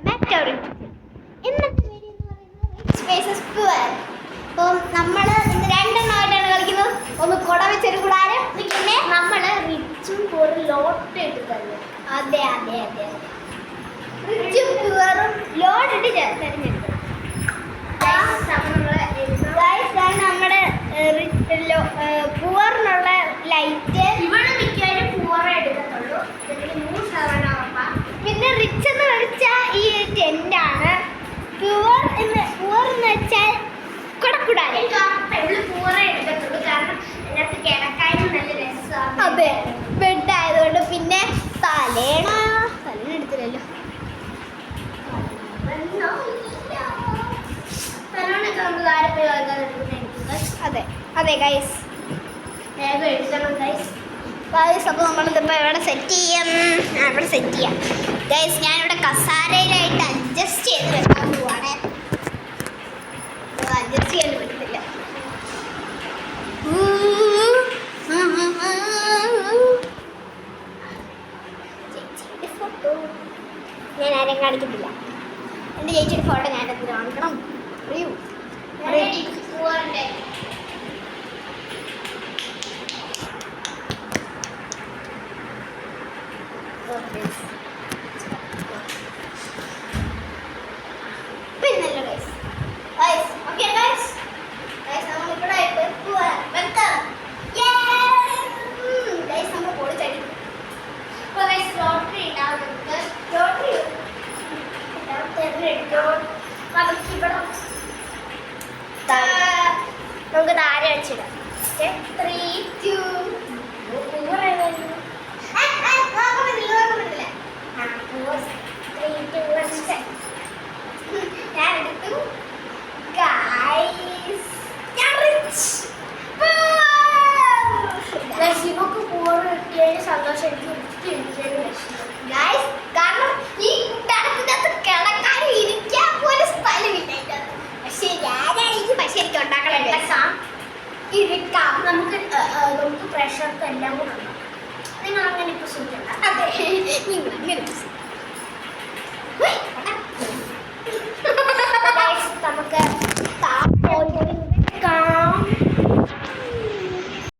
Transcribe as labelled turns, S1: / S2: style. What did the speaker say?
S1: Back to our ഇന്നത്തെ video എന്ന് പറയുന്നത് റിച്ച് വേഴ്സസ് പുവർ. അപ്പോൾ നമ്മൾ ഇന്ന് രണ്ടെണ്ണമായിട്ടാണ് കളിക്കുന്നത്. ഒന്ന് കുട വെച്ചൊരു കൂടാരം, പിന്നെ
S2: നമ്മൾ റിച്ചും പുവറും ലോട്ട് ഇട്ട് തരുന്നു.
S1: അതെ അതെ അതെ അതെ റിച്ചും പുവറും ലോട്ടിട്ട് തിരഞ്ഞെടുക്കും. നമ്മുടെ പുവറിനുള്ള ലൈറ്റ്
S2: ഇവിടെ മിക്കവാറും പുവറേ എടുക്കത്തുള്ളൂ. ഇതിന് 100% ഉറപ്പാ.
S1: പിന്നെ റിച്ച് എന്ന് വെച്ചാൽ ഈ ടെന്റാണ്. പുവർ എന്ന് വെച്ചാൽ കുടക്കുടാരം.
S2: പുവറേ എടുക്കത്തുള്ളൂ, കാരണം അതിനകത്ത് കിടക്കാനും നല്ല രസമാണ്.
S1: അതെ, ബെഡ് ആയതുകൊണ്ട്. പിന്നെ തലേണ എടുത്തില്ലല്ലോ. അതെ അതെ ഗൈസ്,
S2: വേഗം എഴുതണം ഗൈസ്.
S1: ഗൈസ് അപ്പോൾ നമ്മളിതിപ്പോൾ ഇവിടെ സെറ്റ് ചെയ്യാം. ഇവിടെ സെറ്റ് ചെയ്യാം ഗൈസ്. ഞാനിവിടെ കസാരയിലായിട്ട് അഡ്ജസ്റ്റ് ചെയ്ത് വെക്കാൻ പോവാണ്. അഡ്ജസ്റ്റ് ചെയ്യാൻ പറ്റത്തില്ല. ഫോട്ടോ ഞാൻ ആരെയും കാണിക്കത്തില്ല. എൻ്റെ ചേച്ചിയുടെ ഫോട്ടോ ഞാൻ എത്ര കാണിക്കണം? അറിയൂ
S2: പുവറിന്റെ
S1: പിന്നല്ലോ guys. Guys okay guys. Guys നമ്മളിവിടെ ആയിട്ട് വെൽക്കം. ഗൈസ് നമ്മൾ പൊളിച്ചടി.
S2: ഇപ്പോൾ ഗൈസ് ലോട്ടറി ഉണ്ടാവും.
S1: ലോട്ടറി
S2: തിരഞ്ഞെടുക്കും. നമുക്കിവിടെ
S1: നമുക്ക് താരം അടിച്ചിടാം.
S2: 3, 2
S1: ഞാൻ എടുത്തു ഗൈസ്. ഞാൻ റിച്ച്.
S2: ശിവക്ക് പുവറ് കിട്ടിയതിന് സന്തോഷം. എനിക്ക് കിട്ടിയതിന് വിഷമം
S1: ഗൈസ്, കാരണം ഈ കൂട്ടാരത്തിനകത്ത് കിടക്കാൻ ഇരിക്കാൻ പോലും സ്ഥലമില്ല. പക്ഷേ ഞാനായിരിക്കും. പക്ഷെ എനിക്ക് ഉണ്ടാക്കണം.
S2: ഇരിക്കാം. നമുക്ക് പ്രഷർക്ക് എല്ലാം കൂടെ ഉണ്ടാവും. നിങ്ങൾ അങ്ങനെ ഇപ്പോൾ സൂചിക്കണ്ട.
S1: അതെ, നിങ്ങൾ അങ്ങനെ